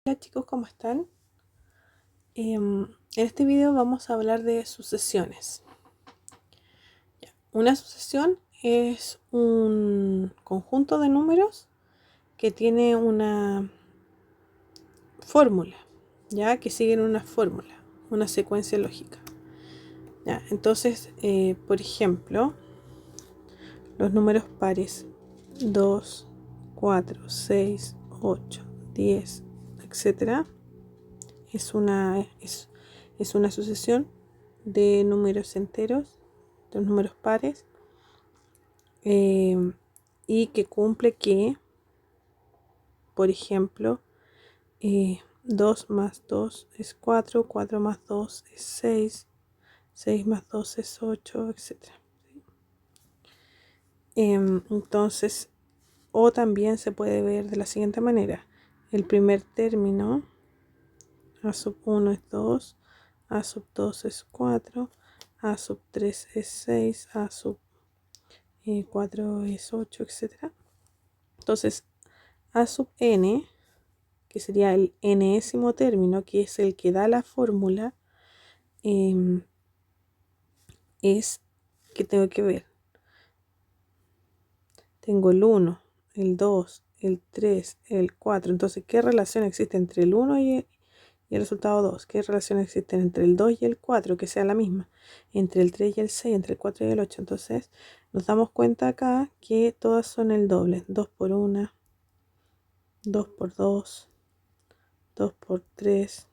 Hola chicos, ¿cómo están? En este video vamos a hablar de sucesiones. Una sucesión es un conjunto de números que tiene una fórmula, ya que siguen una fórmula, una secuencia lógica. ¿Ya? Entonces, por ejemplo, los números pares 2, 4, 6, 8, 10, etcétera, es una sucesión de números enteros, de los números pares, y que cumple que, por ejemplo, 2 más 2 es 4, 4 más 2 es 6, 6 más 2 es 8, etc. Entonces, o también se puede ver de la siguiente manera. El primer término, a sub 1 es 2, a sub 2 es 4, a sub 3 es 6, a sub 4 es 8, etc. Entonces, a sub n, que sería el enésimo término, que es el que da la fórmula, es que tengo que ver. Tengo el 1, el 2, el 3, el 4. Entonces, ¿qué relación existe entre el 1 y el resultado 2? ¿Qué relación existe entre el 2 y el 4? Que sea la misma. Entre el 3 y el 6, entre el 4 y el 8. Entonces, nos damos cuenta acá que todas son el doble. 2 por 1, 2 por 2, 2 por 3,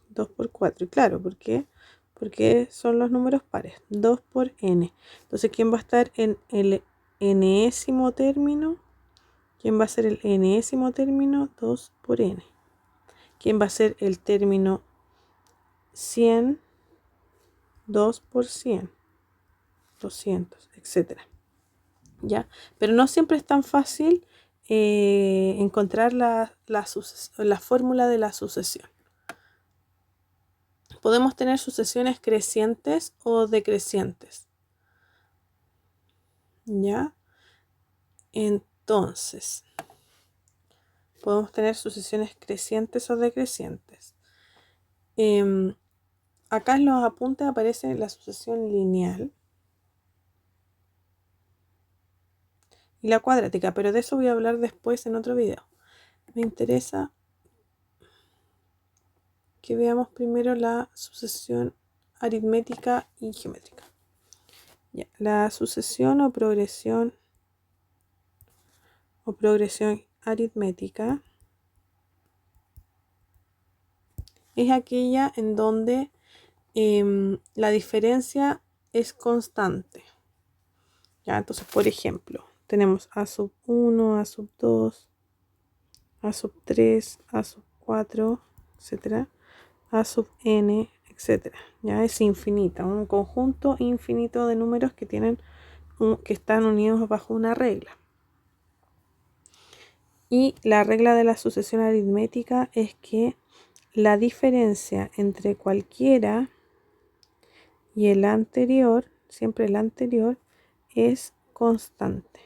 2 por 4. Y claro, ¿por qué? Porque son los números pares. 2 por n. Entonces, ¿quién va a estar en el enésimo término? ¿Quién va a ser el enésimo término? 2 por n. ¿Quién va a ser el término 100? 2 por 100. 200, etc. ¿Ya? Pero no siempre es tan fácil encontrar la fórmula de la sucesión. Podemos tener sucesiones crecientes o decrecientes. ¿Ya? Entonces, podemos tener sucesiones crecientes o decrecientes. Acá en los apuntes aparece la sucesión lineal y la cuadrática, pero de eso voy a hablar después en otro video. Me interesa que veamos primero la sucesión aritmética y geométrica. Ya, la sucesión o progresión aritmética es aquella en donde la diferencia es constante. Ya, entonces, por ejemplo, tenemos a sub 1, a sub 2, a sub 3, a sub 4, etcétera, a sub n, etcétera. Ya es infinita, un conjunto infinito de números que están unidos bajo una regla. Y la regla de la sucesión aritmética es que la diferencia entre cualquiera y el anterior, siempre el anterior, es constante.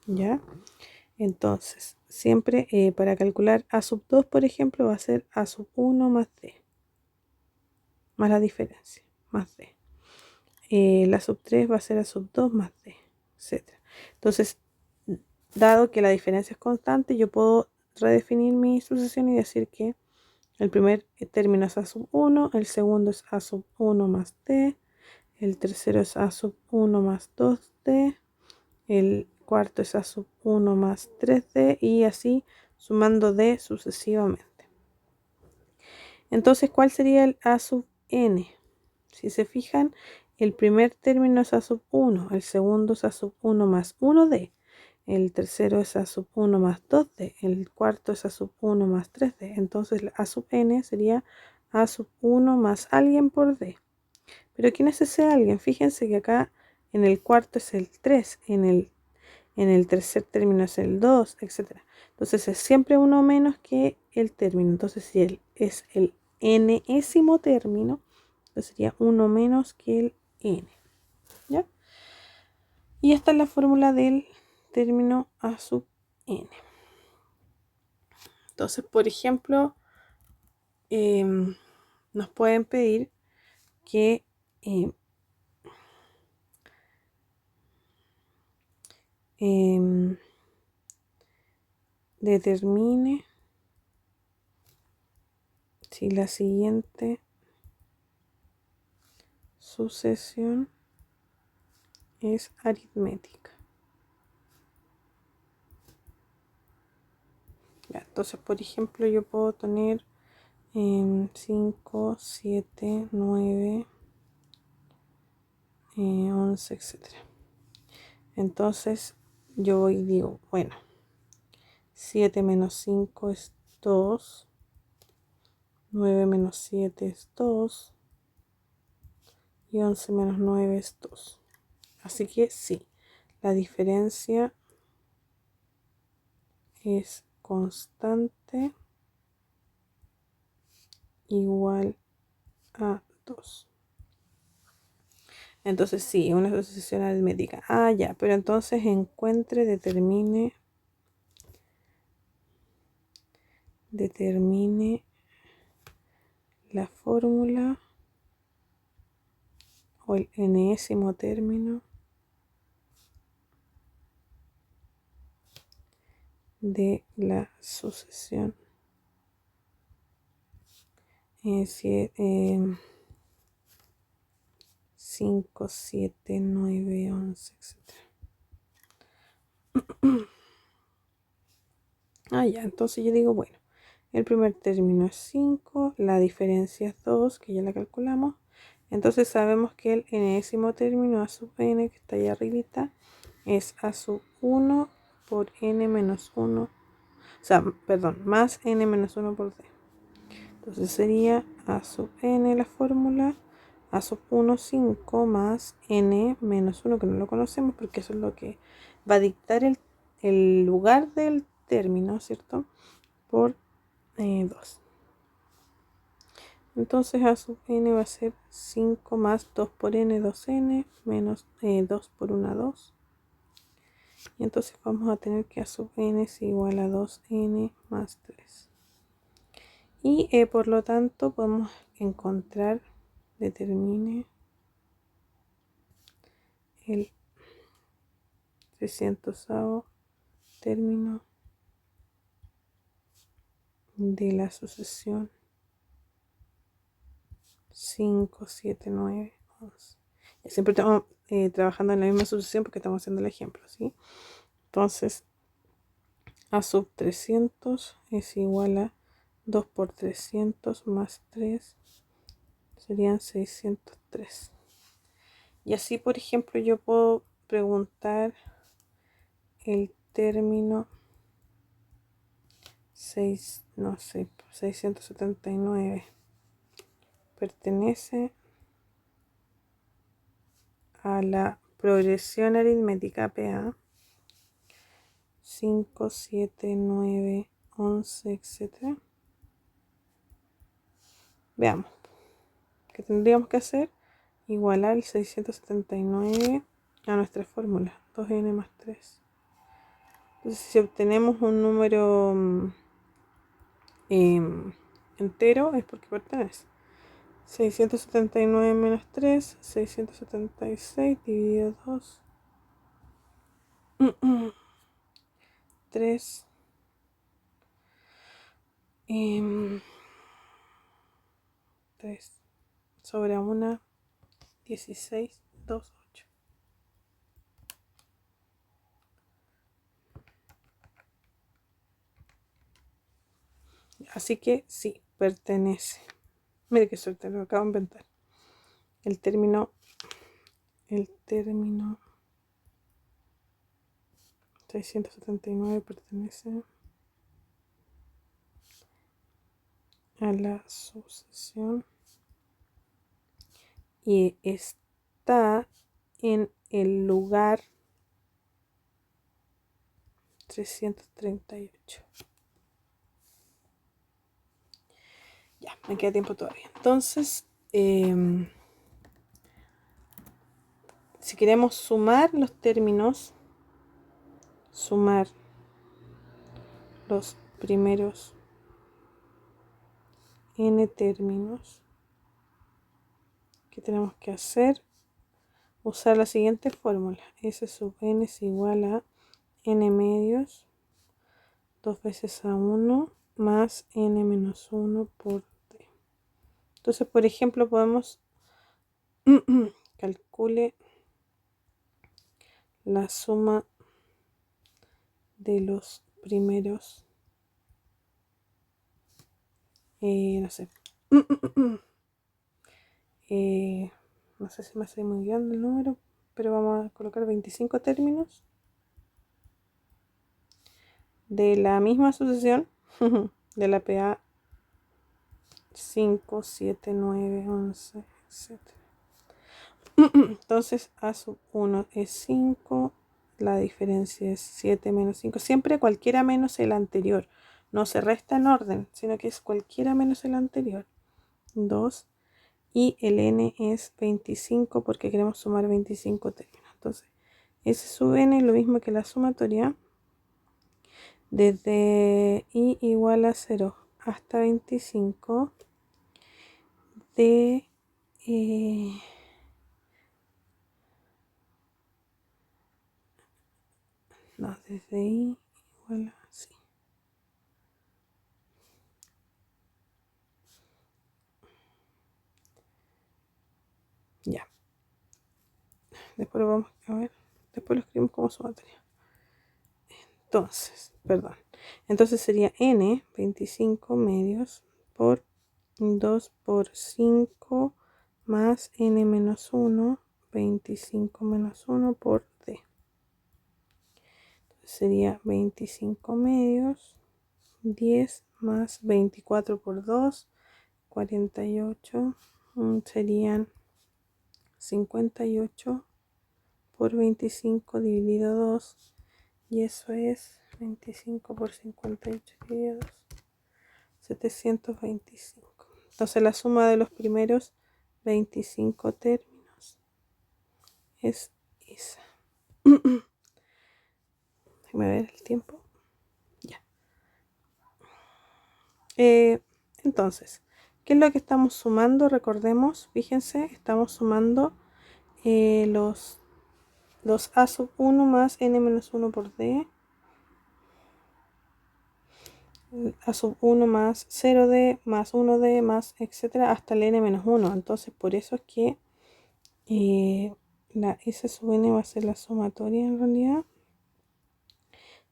¿Ya? Entonces, siempre para calcular a sub 2, por ejemplo, va a ser a sub 1 más d, más la diferencia, más d. La sub 3 va a ser a sub 2 más d, etc. Entonces, dado que la diferencia es constante, yo puedo redefinir mi sucesión y decir que el primer término es a sub 1, el segundo es a sub 1 más d, el tercero es a sub 1 más 2d, el cuarto es a sub 1 más 3d y así sumando d sucesivamente. Entonces, ¿cuál sería el a sub n? Si se fijan, el primer término es a sub 1, el segundo es a sub 1 más 1d, el tercero es a sub 1 más 2d, el cuarto es a sub 1 más 3d. Entonces, a sub n sería a sub 1 más alguien por d. Pero ¿quién es ese alguien? Fíjense que acá en el cuarto es el 3, en el tercer término es el 2, etc. Entonces es siempre uno menos que el término. Entonces si él es el enésimo término, entonces sería uno menos que el n. ¿Ya? Y esta es la fórmula del término a sub n. Entonces, por ejemplo, nos pueden pedir que determine si la siguiente sucesión es aritmética. Ya, entonces, por ejemplo, yo puedo tener 5, 7, 9, 11, etc. Entonces, yo voy y digo, bueno, 7 menos 5 es 2, 9 menos 7 es 2 y 11 menos 9 es 2. Así que sí, la diferencia es constante igual a 2. Entonces sí, una sucesión aritmética. Ah, ya, pero entonces encuentre, determine la fórmula o el enésimo término de la sucesión 5, 7, 9, 11, etc. Ah, ya, entonces yo digo, bueno, el primer término es 5, la diferencia es 2, que ya la calculamos. Entonces sabemos que el enésimo término a sub n, que está ahí arribita, es a sub 1 por n menos 1, o sea, perdón, más n menos 1 por d. Entonces sería a sub n la fórmula, a sub 1, 5 más n menos 1, que no lo conocemos porque eso es lo que va a dictar el lugar del término, ¿cierto? Por 2. Entonces a sub n va a ser 5 más 2 por n, 2n, menos 2 por 1, 2. Y entonces vamos a tener que a sub n es igual a 2n más 3. Y por lo tanto podemos encontrar, determine el 300º término de la sucesión 5, 7, 9, 11. Siempre estamos trabajando en la misma sucesión porque estamos haciendo el ejemplo, ¿sí? Entonces, a sub 300 es igual a 2 por 300 más 3, serían 603. Y así, por ejemplo, yo puedo preguntar el término 679 pertenece a la progresión aritmética PA 5, 7, 9, 11, etc. Veamos, ¿qué tendríamos que hacer? Igualar el 679 a nuestra fórmula, 2n más 3. Entonces, si obtenemos un número entero, es porque pertenece. 679 menos 3, 676 dividido 2. 3 3 sobre 1, 16, 2, 8. Así que sí, pertenece. Mire qué suerte, lo acabo de inventar. El término 679 pertenece a la sucesión y está en el lugar 338. Ya, me queda tiempo todavía. Entonces, si queremos sumar los términos, sumar los primeros n términos. ¿Qué tenemos que hacer? Usar la siguiente fórmula. S sub n es igual a n medios 2 veces a 1 más n menos 1 por t. Entonces, por ejemplo, podemos calcule la suma de los primeros, no sé, no sé si me hace muy grande el número, pero vamos a colocar 25 términos de la misma sucesión de la PA 5, 7, 9, 11, etc. Entonces A sub 1 es 5, la diferencia es 7 menos 5, siempre cualquiera menos el anterior, no se resta en orden, sino que es cualquiera menos el anterior, 2, y el n es 25 porque queremos sumar 25 términos. Entonces S sub n es lo mismo que la sumatoria desde i igual a 0 hasta 25 de no, desde i igual a sí. Ya. Después lo vamos a ver. Después lo escribimos como sumatoria. Entonces sería n 25 medios por 2 por 5 más n menos 1, 25 menos 1 por d. Entonces sería 25 medios, 10 más 24 por 2, 48, serían 58 por 25 dividido 2, y eso es 25 por 58 dividido 2, 725. Entonces la suma de los primeros 25 términos es esa. Déjame ver el tiempo. Ya. Entonces, ¿qué es lo que estamos sumando? Recordemos, fíjense, estamos sumando los A sub 1 más n menos 1 por d, A sub 1 más 0d más 1d más etcétera hasta el n menos 1. Entonces por eso es que la S sub n va a ser la sumatoria en realidad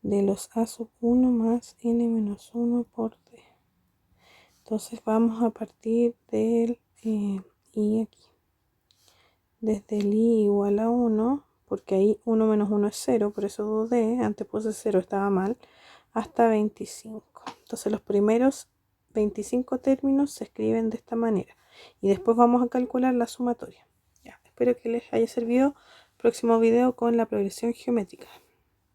de los A sub 1 más n menos 1 por d. Entonces vamos a partir del i aquí. Desde el i igual a 1, porque ahí 1 menos 1 es 0, por eso dudé, antes puse 0, estaba mal, hasta 25. Entonces los primeros 25 términos se escriben de esta manera. Y después vamos a calcular la sumatoria. Ya, espero que les haya servido. Próximo video con la progresión geométrica.